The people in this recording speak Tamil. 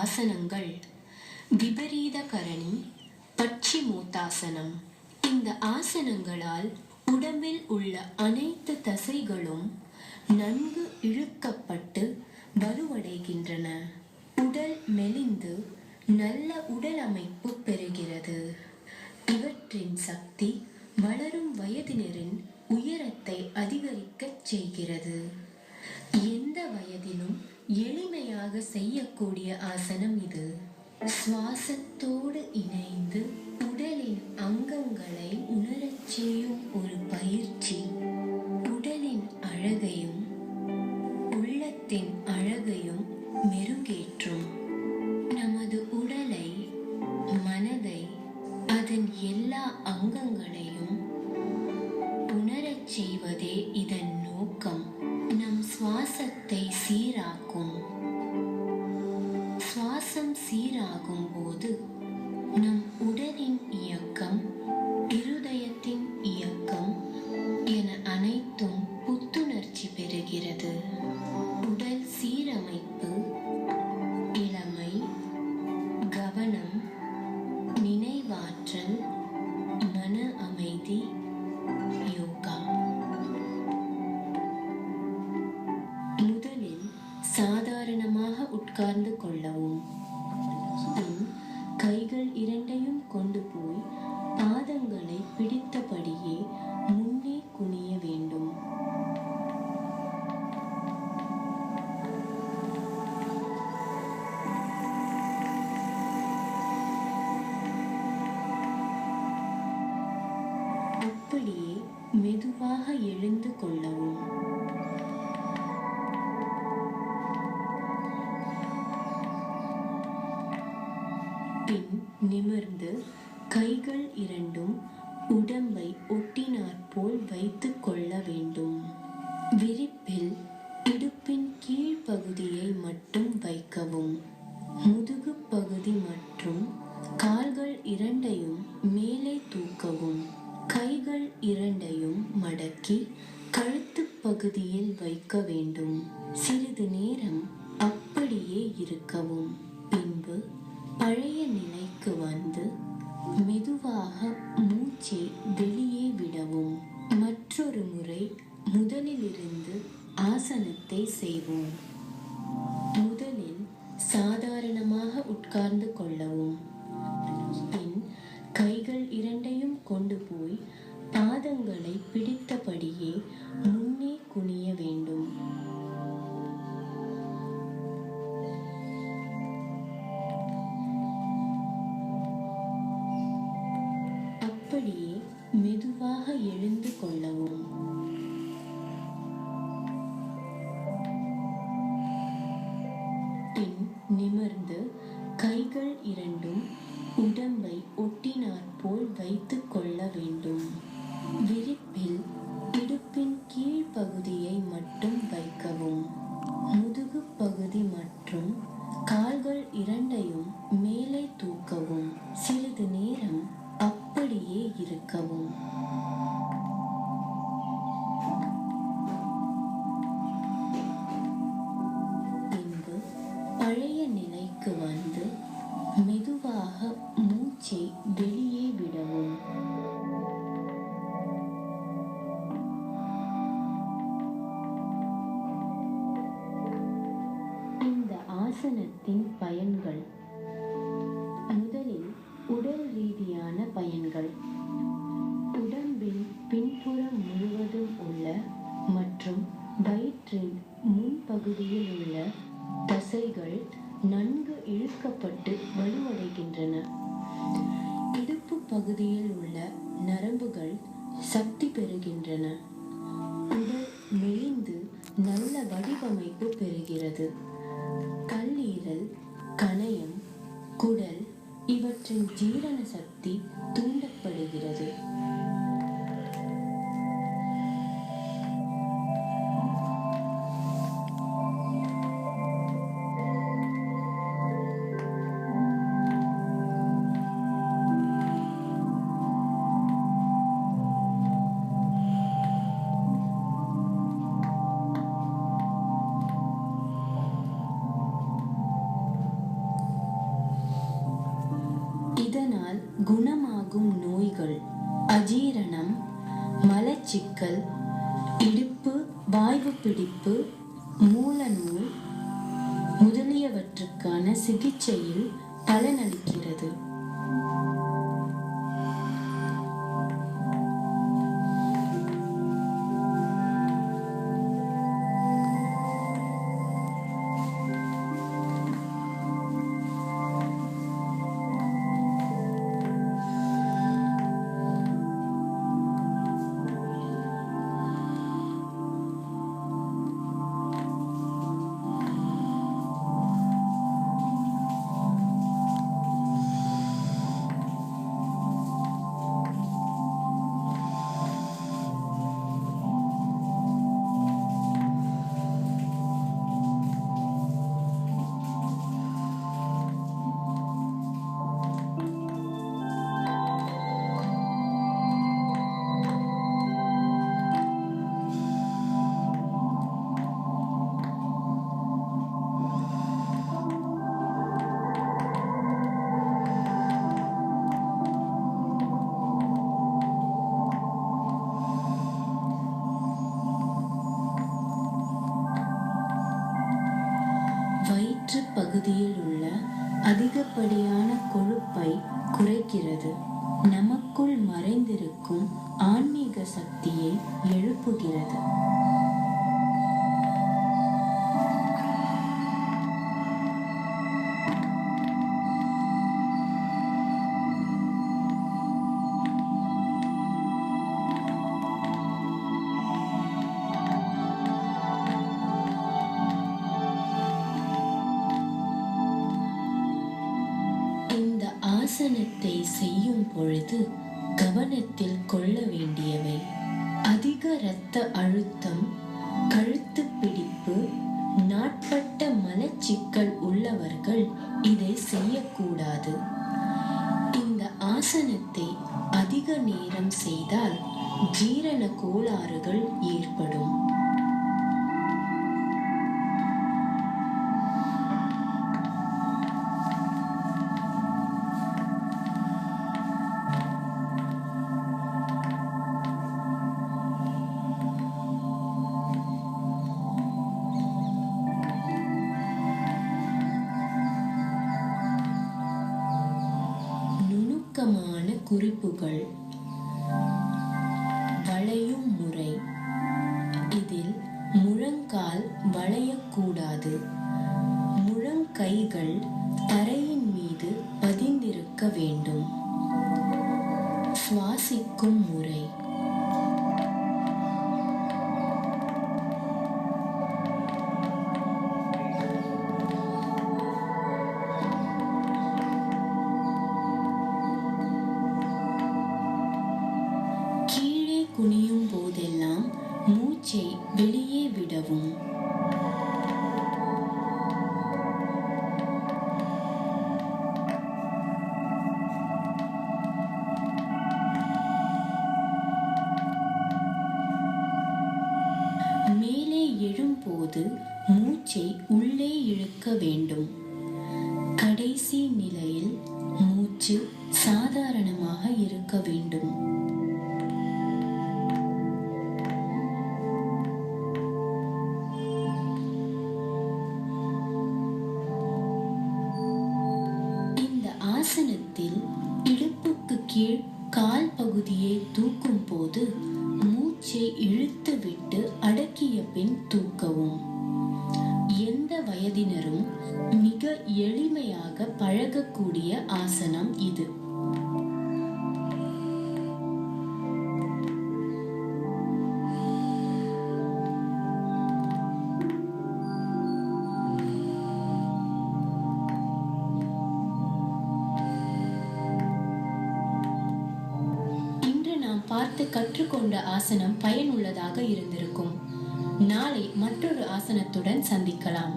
ஆசனங்கள் விபரீத கரணி, பட்சிமோத்தாசனம். இந்த ஆசனங்களால் உடம்பில் உள்ள அனைத்து தசைகளும் நன்கு இழுக்கப்பட்டு வலுவடைகின்றன. உடல் மெலிந்து நல்ல உடல் அமைப்பு பெறுகிறது. இவற்றின் சக்தி வளரும் வயதினரின் உயரத்தை அதிகரிக்கச் செய்கிறது. எந்த வயதிலும் எளிமையாக செய்யக்கூடிய ஆசனம் இது. சுவாசத்தோடு இணைந்து உடலின் அங்கங்களை உணரச் செய்யும் ஒரு பயிற்சி உடலின் அழகையும் உள்ளத்தின் அழகையும் மெருகேற்றும். நமது உடலை, மனதை, அதன் எல்லா அங்கங்களையும் உணரச் செய்வதே இதன் நோக்கம். நம் சுவாசத்தை சீராக்கும். சுவாசம் சீராகும் போது நம் உடலின் இயக்கம், இருதயத்தின் இயக்கம் என அனைத்தும் புத்துணர்ச்சி பெறுகிறது. உடல் சீரமைப்பு, இளமை, கவனம், நினைவாற்றல், மன அமைதி, யோகா. முதலில் சாதாரணமாக உட்கார்ந்து கொள்ளவும். பின் கைகள் இரண்டையும் கொண்டு போய் பாதங்களை பிடித்தபடியே முன்னே குனிய வேண்டும். அப்படியே மெதுவாக எழுந்து கொள்ளவும். பின் நிமிர்ந்து கைகள் இரண்டும் உடம்பை ஒட்டினாற்போல் வைத்துக் கொள்ள வேண்டும். விரிப்பில் இடுப்பின் கீழ் பகுதியை மட்டும் வைக்கவும். முதுகு பகுதி மற்றும் கால்கள் இரண்டையும் மேலே தூக்கவும். கைகள் இரண்டையும் மடக்கி கழுத்து பகுதியில் வைக்க வேண்டும். சிறிது நேரம் அப்படியே இருக்கவும். பின்பு பழைய நிலைக்கு வந்து மெதுவாக மூச்சை வெளியே விடவும். மற்றொரு முறை முதலிலிருந்து ஆசனத்தை செய்வோம். முதலில் சாதாரணமாக உட்கார்ந்து கொள்ளவும். பின் கைகள் இரண்டையும் கொண்டு போய் பாதங்களை பிடித்தபடியே முன்னே குனிய வேண்டும். அப்படியே மெதுவாக எழுந்து கொள்ளவும். பின் நிமிர்ந்து கைகள் இரண்டும் உடம்பை ஒட்டினாற்போல் வைத்துக் கொள்ள வேண்டும். விரிப்பில் இடுப்பின் கீழ் பகுதியை மட்டும் வைக்கவும். முதுகு பகுதி மற்றும் கால்கள் இரண்டையும் மேலே தூக்கவும். சிறிது நேரம் அப்படியே இருக்கவும். பின்பு பழைய நிலைக்கு வந்து மெதுவாக மூச்சை வெளியே விடவும். இந்த ஆசனத்தின் பயன்கள். முதலில் உடல் ரீதியான பயன்கள். உடம்பின் பின்புறம் முழுவதும் உள்ள மற்றும் வயிற்றின் முன்பகுதியில் உள்ள தசைகள் நன்கு இழுக்கப்பட்டு வலுவடைகின்றன. இடுப்பு பகுதியில் உள்ள நரம்புகள் சக்தி பெறுகின்றன. உடல் மெலிந்து நல்ல வடிவமைப்பு பெறுகிறது. கல்லீரல், கணையம், குடல் இவற்றின் ஜீரண சக்தி தூண்டப்படுகிறது. இதனால் குணமாகும் நோய்கள் அஜீரணம், மலச்சிக்கல், இடுப்பு வாய்வு பிடிப்பு, மூலநூல் முதலியவற்றுக்கான சிகிச்சையில் பலனளிக்கிறது. வயிற்று பகுதியில் உள்ள அதிகப்படியான கொழுப்பை குறைக்கிறது. நமக்குள் மறைந்திருக்கும் ஆன்மீக சக்தியை எழுப்புகிறது. ஆசனத்தை செய்யும் பொழுது கவனத்தில் கொள்ள வேண்டியவை: அதிக இரத்த அழுத்தம், கழுத்து பிடிப்பு, நாட்பட்ட மலச்சிக்கல் உள்ளவர்கள் இதை செய்யக்கூடாது. இந்த ஆசனத்தை அதிக நேரம் செய்தால் ஜீரண கோளாறுகள் ஏற்படும். குறிப்புகள்: வளையும் முறை. இதில் முழங்கால் வளையக்கூடாது. முழங்கைகள் தரையின் மீது பதிந்திருக்க வேண்டும். சுவாசிக்கும் முறை. குனியும் போதெல்லாம் மூச்சை வெளியே விடவும். மேலே எழும்போது மூச்சை உள்ளே இழுக்க வேண்டும். கடைசி நிலையில் மூச்சு சாதாரணமாக இருக்க வேண்டும். ஆசனத்தில் இடுப்புக்கு கீழ் கால் பகுதியை தூக்கும் போது மூச்சை இழுத்து விட்டு அடக்கிய பின் தூக்கவும். எந்த வயதினரும் மிக எளிமையாக பழகக்கூடிய ஆசனம் இது. பார்த்து கற்றுக்கொண்ட ஆசனம் பயனுள்ளதாக இருந்திருக்கும். நாளை மற்றொரு ஆசனத்துடன் சந்திக்கலாம்.